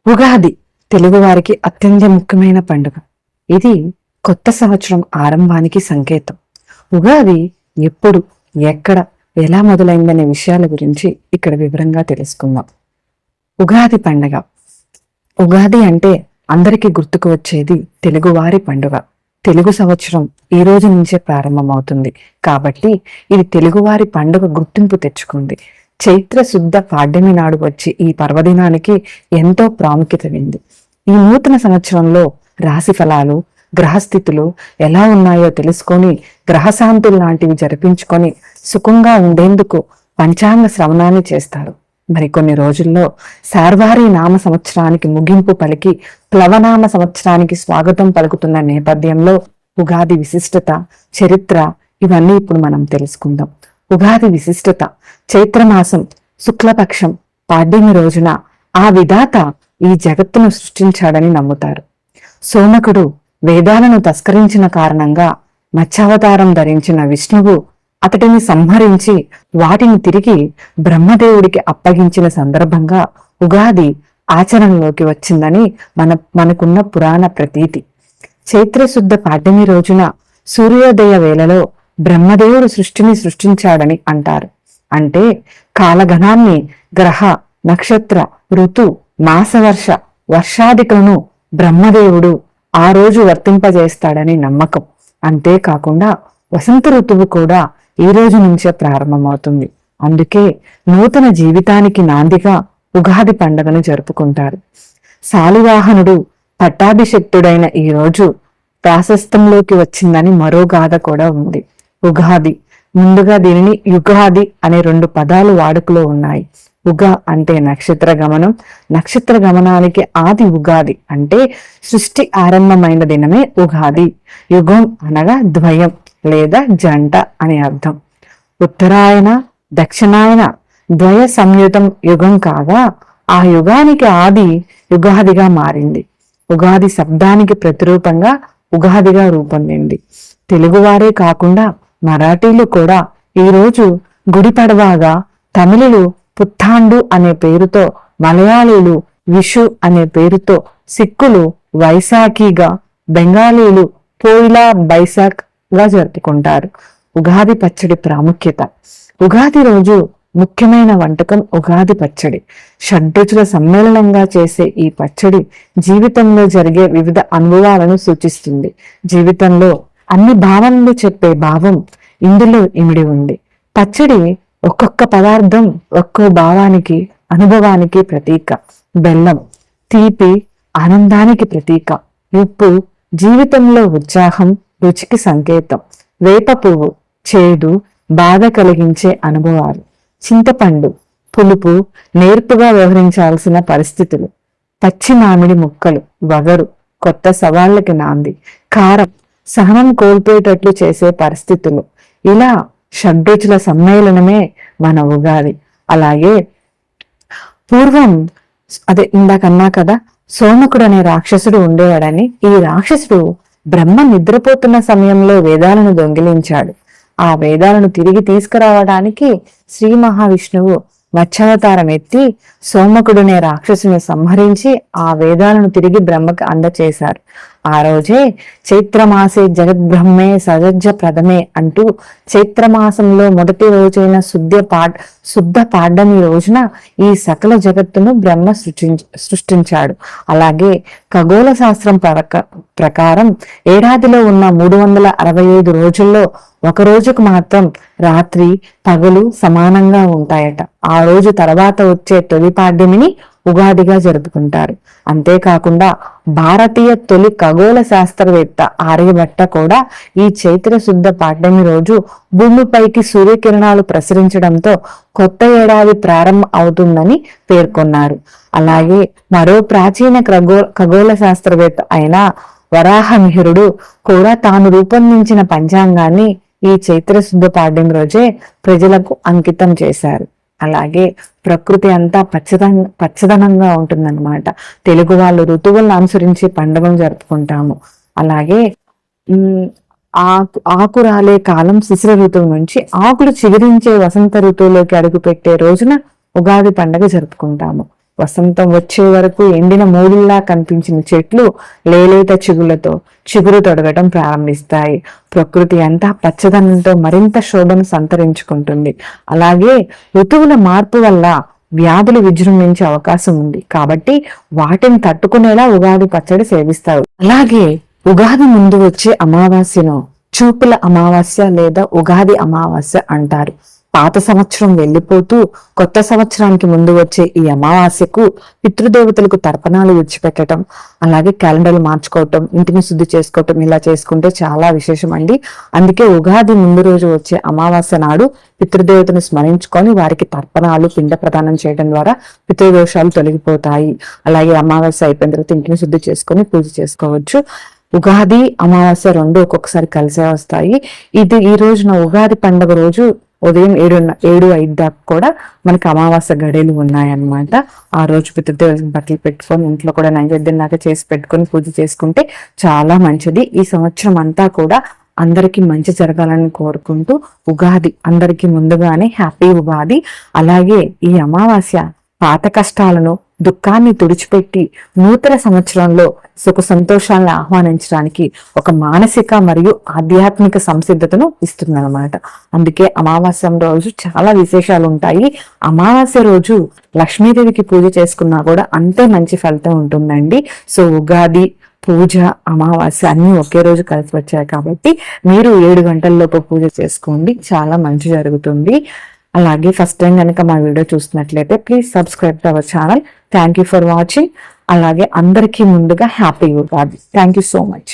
ఉగాది తెలుగువారికి అత్యంత ముఖ్యమైన పండుగ. ఇది కొత్త సంవత్సరం ఆరంభానికి సంకేతం. ఉగాది ఎప్పుడు, ఎక్కడ, ఎలా మొదలైందనే విషయాల గురించి ఇక్కడ వివరంగా తెలుసుకుందాం. ఉగాది పండుగ. ఉగాది అంటే అందరికీ గుర్తుకు వచ్చేది తెలుగువారి పండుగ. తెలుగు సంవత్సరం ఈ రోజు నుంచే ప్రారంభమవుతుంది కాబట్టి ఇది తెలుగువారి పండుగ గుర్తింపు తెచ్చుకుంది. చైత్ర శుద్ధ పాడ్యమి నాడు వచ్చి ఈ పర్వదినానికి ఎంతో ప్రాముఖ్యత ఉంది. ఈ నూతన సంవత్సరంలో రాశి ఫలాలు, గ్రహస్థితులు ఎలా ఉన్నాయో తెలుసుకొని గ్రహశాంతులు లాంటివి జరిపించుకొని సుఖంగా ఉండేందుకు పంచాంగ శ్రవణాన్ని చేస్తారు. మరికొన్ని రోజుల్లో శార్వారి నామ సంవత్సరానికి ముగింపు పలికి ప్లవనామ సంవత్సరానికి స్వాగతం పలుకుతున్న నేపథ్యంలో ఉగాది విశిష్టత, చరిత్ర ఇవన్నీ ఇప్పుడు మనం తెలుసుకుందాం. ఉగాది విశిష్టత: చైత్రమాసం శుక్లపక్షం పాడ్యమి రోజున ఆ విధాత ఈ జగత్తును సృష్టించాడని నమ్ముతారు. సోమకుడు వేదాలను తస్కరించిన కారణంగా మత్స్యావతారం ధరించిన విష్ణువు అతడిని సంహరించి వాటిని తిరిగి బ్రహ్మదేవుడికి అప్పగించిన సందర్భంగా ఉగాది ఆచరణలోకి వచ్చిందని మనకున్న పురాణ ప్రతీతి. చైత్రశుద్ధ పాడ్యమి రోజున సూర్యోదయ వేళలో బ్రహ్మదేవుడు సృష్టిని సృష్టించాడని అంటారు. అంటే కాలగణాన్ని, గ్రహ, నక్షత్ర, ఋతు, మాసవర్ష, వర్షాదికులను బ్రహ్మదేవుడు ఆ రోజు వర్తింపజేస్తాడని నమ్మకం. అంతేకాకుండా వసంత ఋతువు కూడా ఈ రోజు నుంచే ప్రారంభమవుతుంది. అందుకే నూతన జీవితానికి నాందిగా ఉగాది పండుగను జరుపుకుంటారు. శాలివాహనుడు పట్టాభిషిక్తుడైన ఈ రోజు ప్రాశస్తంలోకి వచ్చిందని మరో గాథ కూడా ఉంది. ఉగాది, ముందుగా దీనిని యుగాది అనే 2 పదాలు వాడుకలో ఉన్నాయి. ఉగ అంటే నక్షత్ర గమనం, నక్షత్ర గమనానికి ఆది ఉగాది అంటే సృష్టి ఆరంభమైన దినమే ఉగాది. యుగం అనగా ద్వయం లేదా జంట అనే అర్థం. ఉత్తరాయణ, దక్షిణాయన ద్వయ సంయుతం యుగం కాగా ఆ యుగానికి ఆది యుగాదిగా మారింది. ఉగాది శబ్దానికి ప్రతిరూపంగా ఉగాదిగా రూపొందింది. తెలుగువారే కాకుండా మరాఠీలు కూడా ఈరోజు గుడి పడవాగా, తమిళులు పుత్తాండు అనే పేరుతో, మలయాళీలు విషు అనే పేరుతో, సిక్కులు వైశాఖిగా, బెంగాలీలు పోయిలా బైశాఖ్ గా జరుపుకుంటారు. ఉగాది పచ్చడి ప్రాముఖ్యత: ఉగాది రోజు ముఖ్యమైన వంటకం ఉగాది పచ్చడి. షడ్రుచుల సమ్మేళనంగా చేసే ఈ పచ్చడి జీవితంలో జరిగే వివిధ అనుభవాలను సూచిస్తుంది. జీవితంలో అన్ని భావనలు చెప్పే భావం ఇందులో ఇమిడి ఉంది. పచ్చడి ఒక్కొక్క పదార్థం ఒక్కో భావానికి, అనుభవానికి ప్రతీక. బెల్లం తీపి, ఆనందానికి ప్రతీక. ఉప్పు జీవితంలో ఉత్సాహం, రుచికి సంకేతం. వేప పువ్వు చేదు, బాధ కలిగించే అనుభవాలు. చింతపండు పులుపు, నేర్పుగా వ్యవహరించాల్సిన పరిస్థితులు. పచ్చి మామిడి ముక్కలు వగరు, కొత్త సవాళ్లకి నాంది. కారం సహనం కోల్పోయేటట్లు చేసే పరిస్థితులు. ఇలా షడ్రుచుల సమ్మేళనమే మన ఉగాది. అలాగే పూర్వం ఇందాకన్నా కదా, సోమకుడు అనే రాక్షసుడు ఉండేవాడని. ఈ రాక్షసుడు బ్రహ్మ నిద్రపోతున్న సమయంలో వేదాలను దొంగిలించాడు. ఆ వేదాలను తిరిగి తీసుకురావడానికి శ్రీ మహావిష్ణువు మత్స్యావతారం ఎత్తి సోమకుడునే రాక్షసుని సంహరించి ఆ వేదాలను తిరిగి బ్రహ్మకు అందచేశారు. ఆ రోజే చైత్రమాసే జగద్బ్రహ్మే సజజ్జ ప్రథమే అంటూ చైత్రమాసంలో మొదటి రోజైన శుద్ధ పాడ్యమి రోజున ఈ సకల జగత్తును బ్రహ్మ సృష్టించాడు. అలాగే ఖగోళ శాస్త్రం ప్రకారం ఏడాదిలో ఉన్న 365 రోజుల్లో ఒక రోజుకు మాత్రం రాత్రి పగలు సమానంగా ఉంటాయట. ఆ రోజు తర్వాత వచ్చే తొలి పాడ్యమిని ఉగాదిగా జరుపుకుంటారు. అంతేకాకుండా భారతీయ తొలి ఖగోళ శాస్త్రవేత్త ఆర్యభట్ట కూడా ఈ చైత్ర శుద్ధ పాడ్యమి రోజు భూమిపైకి సూర్యకిరణాలు ప్రసరించడంతో కొత్త ఏడాది ప్రారంభం అవుతుందని పేర్కొన్నారు. అలాగే మరో ప్రాచీన ఖగోళ శాస్త్రవేత్త అయిన వరాహమిహిరుడు కూడా తాను రూపొందించిన పంచాంగాన్ని ఈ చైత్ర శుద్ధ పాడ్యమి రోజే ప్రజలకు అంకితం చేశారు. అలాగే ప్రకృతి అంతా పచ్చదనంగా ఉంటుందన్నమాట. తెలుగు వాళ్ళు ఋతువులను అనుసరించి పండుగను జరుపుకుంటాము. అలాగే ఆకు రాలే కాలం శిశిర ఋతువు నుంచి ఆకులు చిగురించే వసంత ఋతువులోకి అడుగుపెట్టే రోజున ఉగాది పండుగ జరుపుకుంటాము. వసంతం వచ్చే వరకు ఎండిన మూడుల్లా కనిపించిన చెట్లు లేలేత చిగురు తొడగటం ప్రారంభిస్తాయి. ప్రకృతి అంతా పచ్చదనంతో మరింత శోభను సంతరించుకుంటుంది. అలాగే ఋతువుల మార్పు వల్ల వ్యాధులు విజృంభించే అవకాశం ఉంది కాబట్టి వాటిని తట్టుకునేలా ఉగాది పచ్చడి సేవిస్తారు. అలాగే ఉగాది ముందు వచ్చే అమావాస్యను చూపుల అమావాస్య లేదా ఉగాది అమావాస్య అంటారు. పాత సంవత్సరం వెళ్ళిపోతూ కొత్త సంవత్సరానికి ముందు వచ్చే ఈ అమావాస్యకు పితృదేవతలకు తర్పణాలు విడిచిపెట్టడం, అలాగే క్యాలెండర్లు మార్చుకోవటం, ఇంటిని శుద్ధి చేసుకోవటం ఇలా చేసుకుంటే చాలా విశేషం అండి. అందుకే ఉగాది ముందు రోజు వచ్చే అమావాస్య నాడు పితృదేవతను స్మరించుకొని వారికి తర్పణాలు పిండ ప్రదానం చేయడం ద్వారా పితృదోషాలు తొలగిపోతాయి. అలాగే అమావాస్య అయిపోయిన తర్వాత ఇంటిని శుద్ధి చేసుకొని పూజ చేసుకోవచ్చు. ఉగాది అమావాస్య రెండు ఒక్కొక్కసారి కలిసే వస్తాయి. ఈ రోజున ఉగాది పండుగ రోజు ఉదయం 7-5 దాకా కూడా మనకి అమావాస్య గడియలు ఉన్నాయన్నమాట. ఆ రోజు పితృదేవతకి బట్టలు పెట్టుకొని ఇంట్లో కూడా నైవేద్యం లాగా చేసి పెట్టుకొని పూజ చేసుకుంటే చాలా మంచిది. ఈ సంవత్సరం అంతా కూడా అందరికీ మంచి జరగాలని కోరుకుంటూ ఉగాది అందరికీ ముందుగానే హ్యాపీ ఉగాది. అలాగే ఈ అమావాస్య పాత కష్టాలను దుఃఖాన్ని తుడిచిపెట్టి నూతన సంవత్సరంలో సుఖ సంతోషాలను ఆహ్వానించడానికి ఒక మానసిక మరియు ఆధ్యాత్మిక సంసిద్ధతను ఇస్తుందన్నమాట. అందుకే అమావాస్య రోజు చాలా విశేషాలు ఉంటాయి. అమావాస్య రోజు లక్ష్మీదేవికి పూజ చేసుకున్నా కూడా అంతే మంచి ఫలితం ఉంటుందండి. సో ఉగాది పూజ అమావాస్య అన్ని ఒకే రోజు కలిసి వచ్చాయి కాబట్టి మీరు 7 గంటల్లోపు పూజ చేసుకోండి, చాలా మంచి జరుగుతుంది. అలాగే ఫస్ట్ టైం కనుక మా వీడియో చూస్తున్నట్లయితే please subscribe to our channel. Thank you for watching. అలాగే అందరికీ ముందుగా happy Ugadi. Thank you so much.